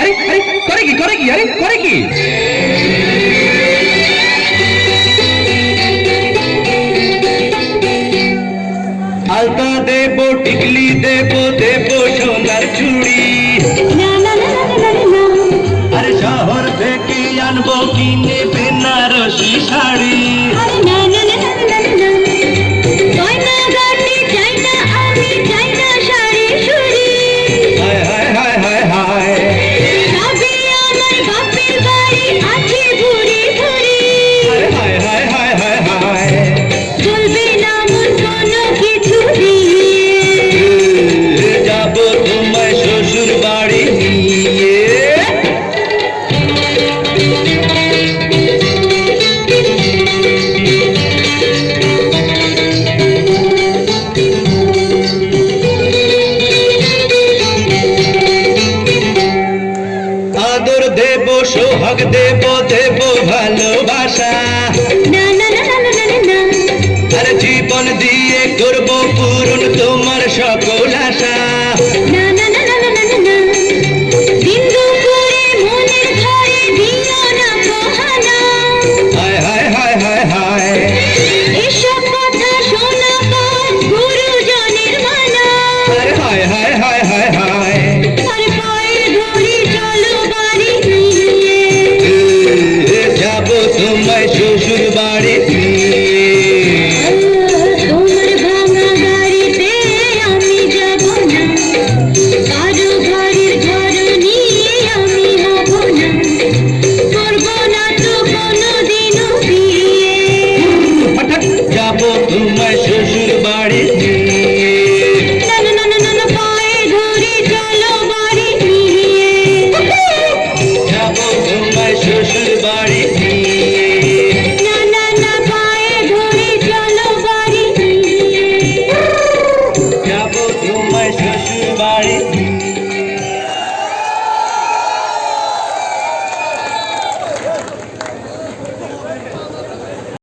আরে আরে করে কি আরে করে কি? আলতা দেব, টিকলি দেব, দেব সোনার চুড়ি। আরে শহর থেকে আনবো কিনে বেনারসি শাড়ি। হায় হায় হায় হায় হায়, আরে হায় হায় হায় হায় হায়, যাবো তোমায় শ্বশুর বাড়ি নিয়ে। আদর দেব, সোহাগ দেব, দেব ভালোবাসা। আরে জীবন দিয়ে করবো পূরণ তোমার সকল আশা।